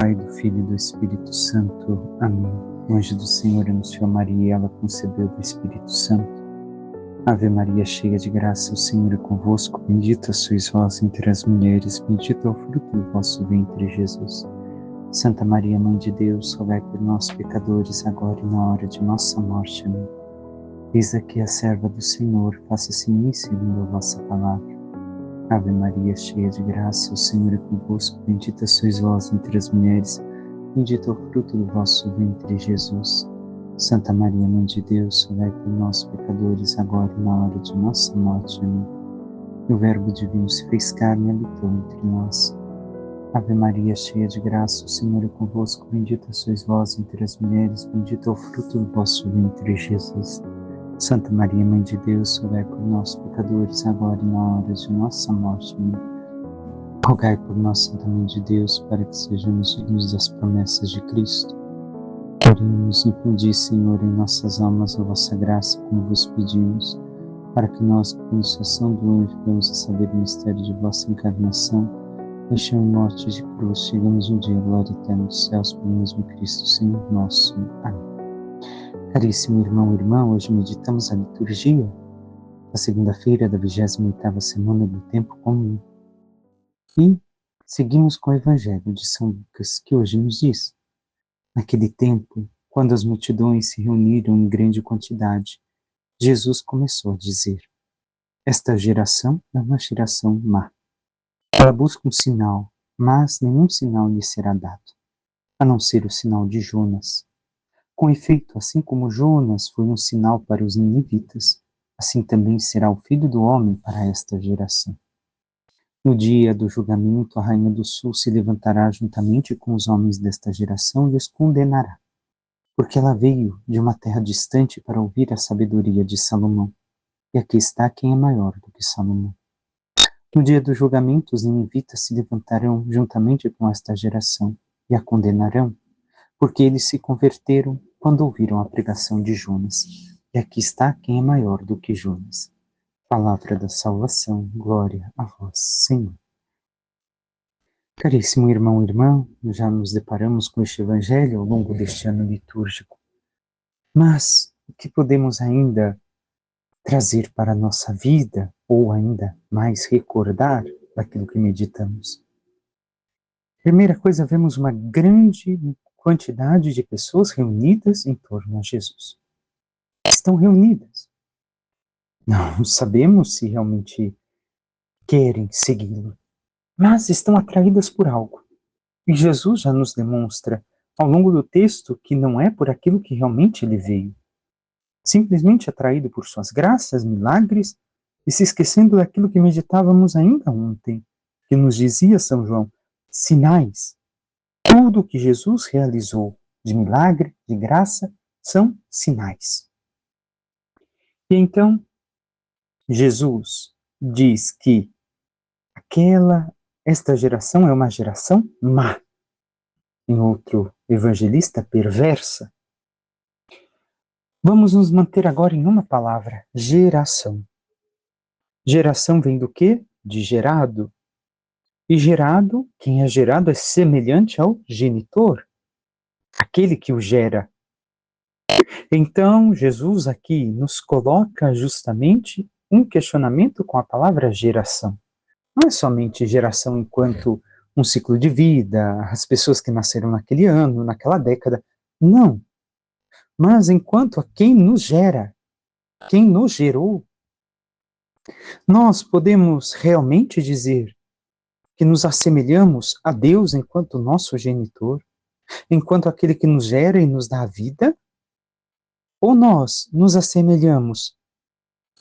Pai, do Filho e do Espírito Santo. Amém. O anjo do Senhor anunciou a Maria e ela concebeu do Espírito Santo. Ave Maria, cheia de graça, o Senhor é convosco. Bendita sois vós entre as mulheres, bendito é o fruto do vosso ventre, Jesus. Santa Maria, Mãe de Deus, rogai por nós, pecadores, agora e na hora de nossa morte. Amém. Eis aqui a serva do Senhor, faça-se em mim segundo a vossa palavra. Ave Maria, cheia de graça, o Senhor é convosco. Bendita sois vós entre as mulheres, bendito é o fruto do vosso ventre, Jesus. Santa Maria, Mãe de Deus, rogai por nós, pecadores, agora e na hora de nossa morte. Amém. E o Verbo divino se fez carne e habitou entre nós. Ave Maria, cheia de graça, o Senhor é convosco. Bendita sois vós entre as mulheres, bendito é o fruto do vosso ventre, Jesus. Santa Maria, Mãe de Deus, rogai por nós, pecadores, agora e na hora de nossa morte. Amém. Rogai por nós, Santa Mãe de Deus, para que sejamos dignos das promessas de Cristo. Oremos, infundi, Senhor, em nossas almas a vossa graça, como vos pedimos, para que nós, com a anunciação do anjo, venhamos a saber o mistério de vossa encarnação, deixando morte de cruz, chegamos um dia, glória eterna dos céus, pelo mesmo Cristo, Senhor nosso. Amém. Caríssimo irmão e irmã, hoje meditamos a liturgia da segunda-feira da 28ª semana do Tempo Comum. E seguimos com o Evangelho de São Lucas, que hoje nos diz: naquele tempo, quando as multidões se reuniram em grande quantidade, Jesus começou a dizer: esta geração é uma geração má. Ela busca um sinal, mas nenhum sinal lhe será dado, a não ser o sinal de Jonas. Com efeito, assim como Jonas foi um sinal para os ninivitas, assim também será o Filho do Homem para esta geração. No dia do julgamento, a Rainha do Sul se levantará juntamente com os homens desta geração e os condenará, porque ela veio de uma terra distante para ouvir a sabedoria de Salomão, e aqui está quem é maior do que Salomão. No dia do julgamento, os ninivitas se levantarão juntamente com esta geração e a condenarão, porque eles se converteram quando ouviram a pregação de Jonas. E aqui está quem é maior do que Jonas. Palavra da salvação, glória a vós, Senhor. Caríssimo irmão e irmã, já nos deparamos com este Evangelho ao longo deste ano litúrgico. Mas o que podemos ainda trazer para a nossa vida, ou ainda mais recordar daquilo que meditamos? Primeira coisa, vemos uma grande quantidade de pessoas reunidas em torno a Jesus. Estão reunidas. Não sabemos se realmente querem segui-lo, mas estão atraídas por algo. E Jesus já nos demonstra ao longo do texto que não é por aquilo que realmente ele veio. Simplesmente atraído por suas graças, milagres, e se esquecendo daquilo que meditávamos ainda ontem, que nos dizia São João: sinais. Tudo o que Jesus realizou de milagre, de graça, são sinais. E então, Jesus diz que esta geração é uma geração má. Em outro evangelista, perversa. Vamos nos manter agora em uma palavra: geração. Geração vem do quê? De gerado. E gerado, quem é gerado é semelhante ao genitor, aquele que o gera. Então, Jesus aqui nos coloca justamente um questionamento com a palavra geração. Não é somente geração enquanto um ciclo de vida, as pessoas que nasceram naquele ano, naquela década. Não. Mas enquanto a quem nos gera, quem nos gerou, nós podemos realmente dizer que nos assemelhamos a Deus enquanto nosso genitor, enquanto aquele que nos gera e nos dá a vida? Ou nós nos assemelhamos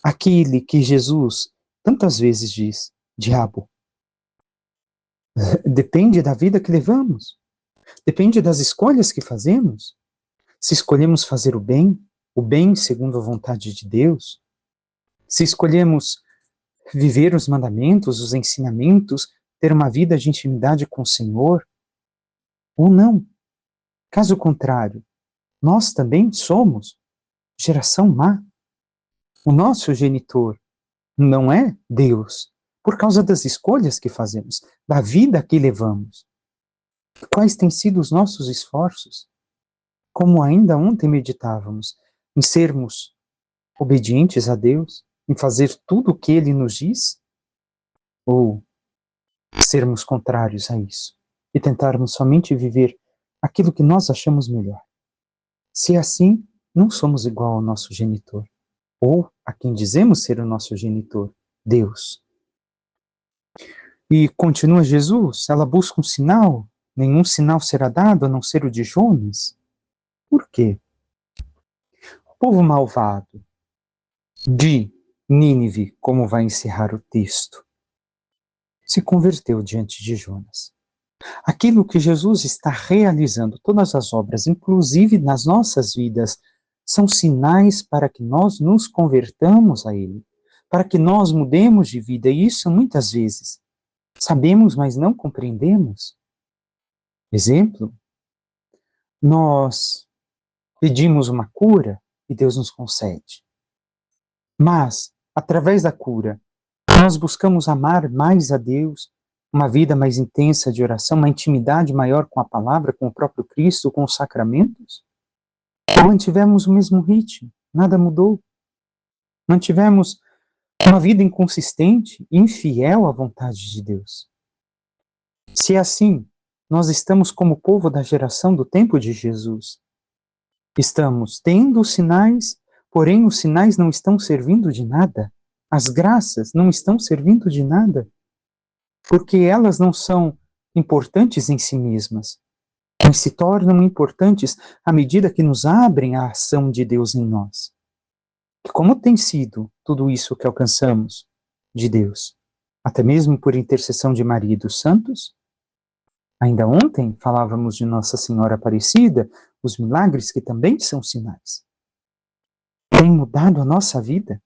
àquele que Jesus tantas vezes diz: diabo? Depende da vida que levamos, depende das escolhas que fazemos. Se escolhemos fazer o bem segundo a vontade de Deus, se escolhemos viver os mandamentos, os ensinamentos, ter uma vida de intimidade com o Senhor, ou não. Caso contrário, nós também somos geração má. O nosso genitor não é Deus, por causa das escolhas que fazemos, da vida que levamos. Quais têm sido os nossos esforços? Como ainda ontem meditávamos, em sermos obedientes a Deus, em fazer tudo o que Ele nos diz? Ou sermos contrários a isso e tentarmos somente viver aquilo que nós achamos melhor? Se é assim, não somos igual ao nosso genitor, ou a quem dizemos ser o nosso genitor, Deus. E continua Jesus, ela busca um sinal, nenhum sinal será dado a não ser o de Jonas. Por quê? O povo malvado de Nínive, como vai encerrar o texto, se converteu diante de Jonas. Aquilo que Jesus está realizando, todas as obras, inclusive nas nossas vidas, são sinais para que nós nos convertamos a Ele, para que nós mudemos de vida. E isso muitas vezes sabemos, mas não compreendemos. Exemplo, nós pedimos uma cura e Deus nos concede. Mas, através da cura, nós buscamos amar mais a Deus, uma vida mais intensa de oração, uma intimidade maior com a palavra, com o próprio Cristo, com os sacramentos? Ou mantivemos o mesmo ritmo, nada mudou? Mantivemos uma vida inconsistente, infiel à vontade de Deus? Se é assim, nós estamos como o povo da geração do tempo de Jesus. Estamos tendo os sinais, porém os sinais não estão servindo de nada. As graças não estão servindo de nada, porque elas não são importantes em si mesmas, mas se tornam importantes à medida que nos abrem a ação de Deus em nós. E como tem sido tudo isso que alcançamos de Deus? Até mesmo por intercessão de Maria e dos santos? Ainda ontem falávamos de Nossa Senhora Aparecida, os milagres que também são sinais. Tem mudado a nossa vida?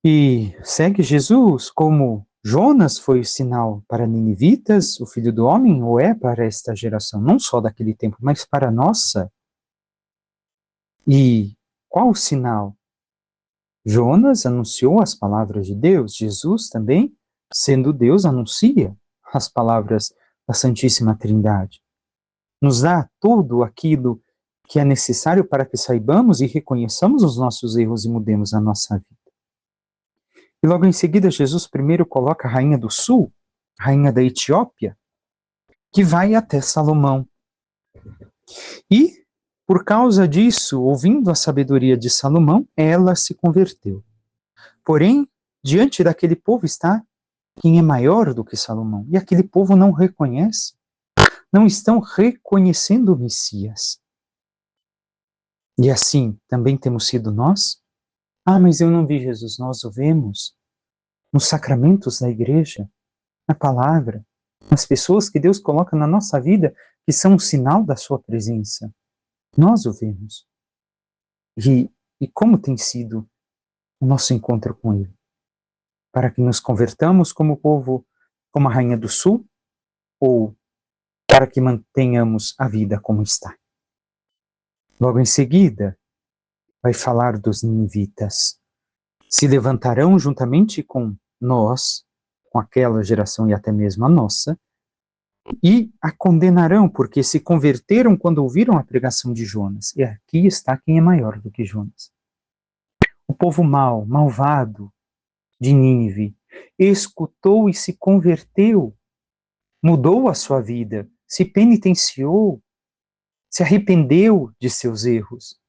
E segue Jesus como Jonas foi o sinal para ninivitas, o Filho do Homem, ou é para esta geração, não só daquele tempo, mas para a nossa. E qual o sinal? Jonas anunciou as palavras de Deus, Jesus também, sendo Deus, anuncia as palavras da Santíssima Trindade. Nos dá tudo aquilo que é necessário para que saibamos e reconheçamos os nossos erros e mudemos a nossa vida. E logo em seguida, Jesus primeiro coloca a rainha do sul, a rainha da Etiópia, que vai até Salomão. E, por causa disso, ouvindo a sabedoria de Salomão, ela se converteu. Porém, diante daquele povo está quem é maior do que Salomão. E aquele povo não reconhece, não estão reconhecendo o Messias. E assim também temos sido nós? Ah, mas eu não vi Jesus. Nós o vemos nos sacramentos da igreja, na palavra, nas pessoas que Deus coloca na nossa vida, que são um sinal da sua presença. Nós o vemos. E como tem sido o nosso encontro com Ele? Para que nos convertamos como o povo, como a rainha do sul, ou para que mantenhamos a vida como está? Logo em seguida, vai falar dos ninivitas. Se levantarão juntamente com nós, com aquela geração e até mesmo a nossa, e a condenarão, porque se converteram quando ouviram a pregação de Jonas. E aqui está quem é maior do que Jonas. O povo mau, malvado de Nínive, escutou e se converteu, mudou a sua vida, se penitenciou, se arrependeu de seus erros.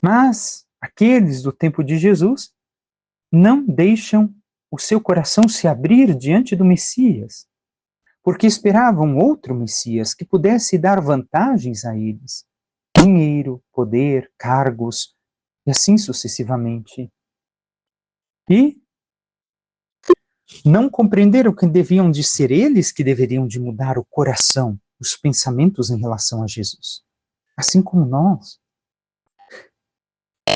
Mas aqueles do tempo de Jesus não deixam o seu coração se abrir diante do Messias, porque esperavam outro Messias que pudesse dar vantagens a eles, dinheiro, poder, cargos, e assim sucessivamente. E não compreenderam que deviam de ser eles que deveriam de mudar o coração, os pensamentos em relação a Jesus. Assim como nós.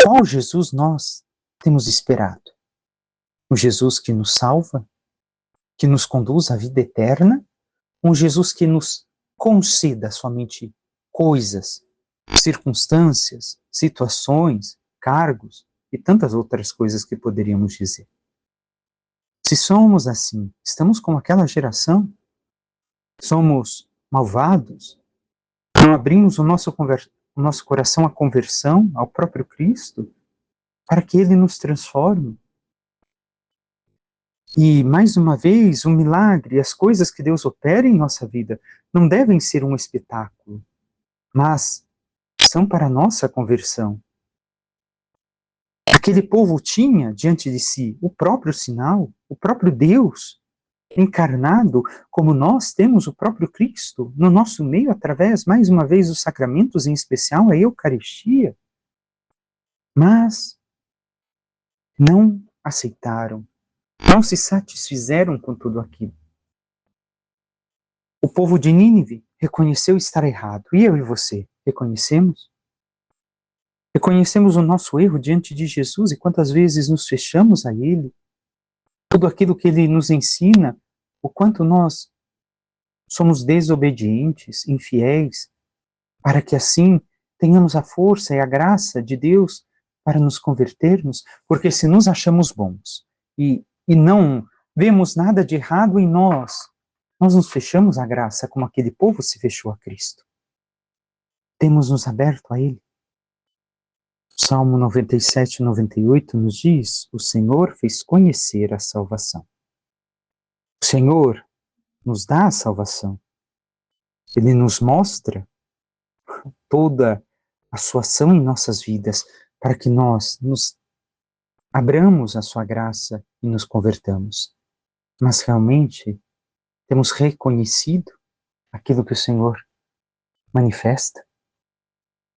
Qual Jesus nós temos esperado? O Jesus que nos salva, que nos conduz à vida eterna, um Jesus que nos conceda somente coisas, circunstâncias, situações, cargos e tantas outras coisas que poderíamos dizer. Se somos assim, estamos com aquela geração, somos malvados, não abrimos o nosso coração à conversão, ao próprio Cristo, para que Ele nos transforme. E, mais uma vez, o milagre, as coisas que Deus opera em nossa vida, não devem ser um espetáculo, mas são para a nossa conversão. Aquele povo tinha diante de si o próprio sinal, o próprio Deus, encarnado, como nós temos o próprio Cristo no nosso meio, através, mais uma vez, dos sacramentos, em especial a Eucaristia. Mas não aceitaram, não se satisfizeram com tudo aquilo. O povo de Nínive reconheceu estar errado. E eu e você, reconhecemos? Reconhecemos o nosso erro diante de Jesus e quantas vezes nos fechamos a Ele? Tudo aquilo que Ele nos ensina, o quanto nós somos desobedientes, infiéis, para que assim tenhamos a força e a graça de Deus para nos convertermos, porque se nos achamos bons e não vemos nada de errado em nós, nós nos fechamos à graça como aquele povo se fechou a Cristo. Temos nos aberto a Ele. Salmo 97, 98 nos diz: o Senhor fez conhecer a salvação. O Senhor nos dá a salvação. Ele nos mostra toda a sua ação em nossas vidas, para que nós nos abramos a sua graça e nos convertamos. Mas realmente temos reconhecido aquilo que o Senhor manifesta?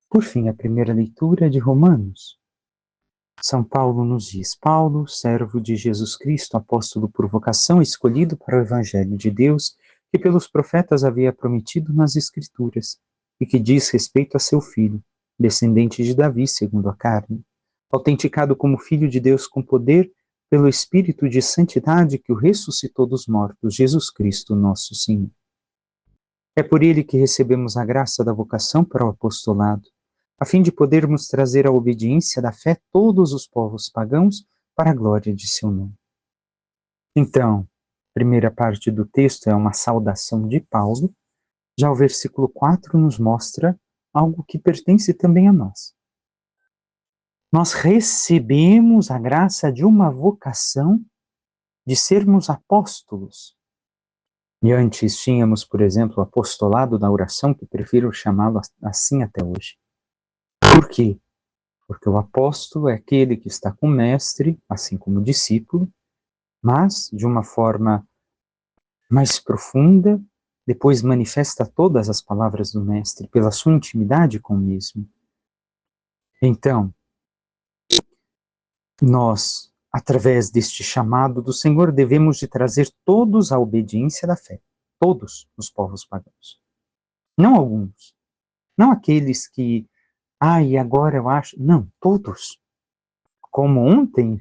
Por fim, a primeira leitura de Romanos. São Paulo nos diz: Paulo, servo de Jesus Cristo, apóstolo por vocação, escolhido para o Evangelho de Deus, que pelos profetas havia prometido nas Escrituras, e que diz respeito a seu filho, descendente de Davi segundo a carne, autenticado como Filho de Deus com poder, pelo Espírito de santidade que o ressuscitou dos mortos, Jesus Cristo, nosso Senhor. É por ele que recebemos a graça da vocação para o apostolado, a fim de podermos trazer à obediência da fé todos os povos pagãos para a glória de seu nome. Então, a primeira parte do texto é uma saudação de Paulo, já o versículo 4 nos mostra algo que pertence também a nós. Nós recebemos a graça de uma vocação de sermos apóstolos. E antes tínhamos, por exemplo, o apostolado da oração, que prefiro chamá-lo assim até hoje. Por quê? Porque o apóstolo é aquele que está com o mestre, assim como o discípulo, mas de uma forma mais profunda, depois manifesta todas as palavras do mestre pela sua intimidade com o mesmo. Então, nós, através deste chamado do Senhor, devemos de trazer todos à obediência da fé, todos os povos pagãos. Não alguns, não aqueles que, e agora eu acho, não, todos. Como ontem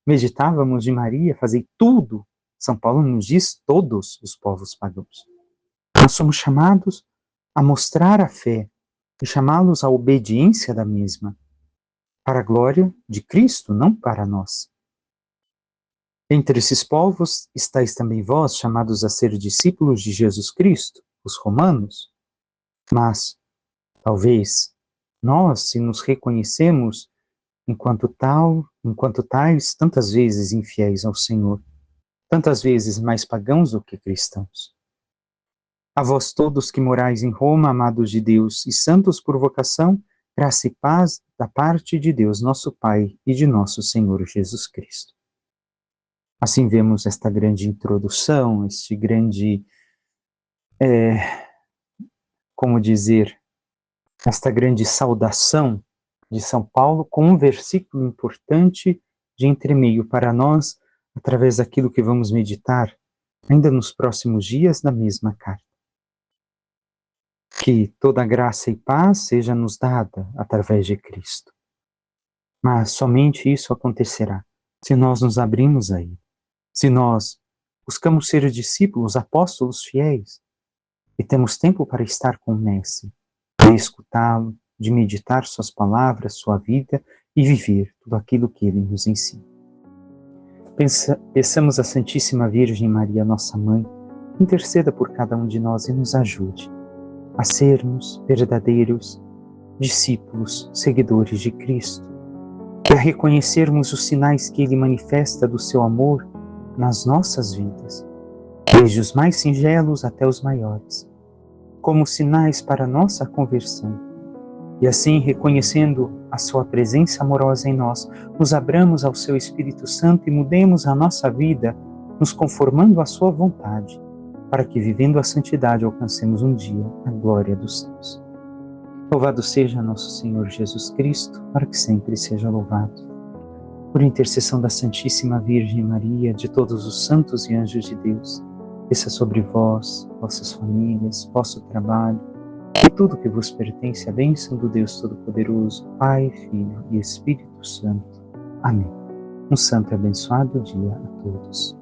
meditávamos de Maria, fazer tudo, São Paulo nos diz todos os povos pagãos. Nós somos chamados a mostrar a fé e chamá-los à obediência da mesma, para a glória de Cristo, não para nós. Entre esses povos estáis também vós, chamados a ser discípulos de Jesus Cristo, os romanos. Mas, talvez, nós, se nos reconhecemos enquanto tais, tantas vezes infiéis ao Senhor, tantas vezes mais pagãos do que cristãos. A vós todos que morais em Roma, amados de Deus e santos por vocação, graça e paz da parte de Deus, nosso Pai, e de nosso Senhor Jesus Cristo. Assim vemos esta grande introdução, este grande, esta grande saudação de São Paulo, com um versículo importante de entremeio para nós, através daquilo que vamos meditar ainda nos próximos dias da mesma carta. Que toda graça e paz seja nos dada através de Cristo. Mas somente isso acontecerá se nós nos abrimos a Ele, se nós buscamos ser discípulos, apóstolos fiéis, e temos tempo para estar com o Mestre, de escutá-lo, de meditar suas palavras, sua vida e viver tudo aquilo que Ele nos ensina. Peçamos à Santíssima Virgem Maria, nossa Mãe, interceda por cada um de nós e nos ajude a sermos verdadeiros discípulos, seguidores de Cristo, e a reconhecermos os sinais que Ele manifesta do seu amor nas nossas vidas, desde os mais singelos até os maiores, como sinais para a nossa conversão. E assim, reconhecendo a sua presença amorosa em nós, nos abramos ao seu Espírito Santo e mudemos a nossa vida, nos conformando à sua vontade, para que, vivendo a santidade, alcancemos um dia a glória dos céus. Louvado seja nosso Senhor Jesus Cristo, para que sempre seja louvado. Por intercessão da Santíssima Virgem Maria, de todos os santos e anjos de Deus, desça sobre vós, vossas famílias, vosso trabalho, e tudo que vos pertence, a bênção do Deus Todo-Poderoso, Pai, Filho e Espírito Santo. Amém. Um santo e abençoado dia a todos.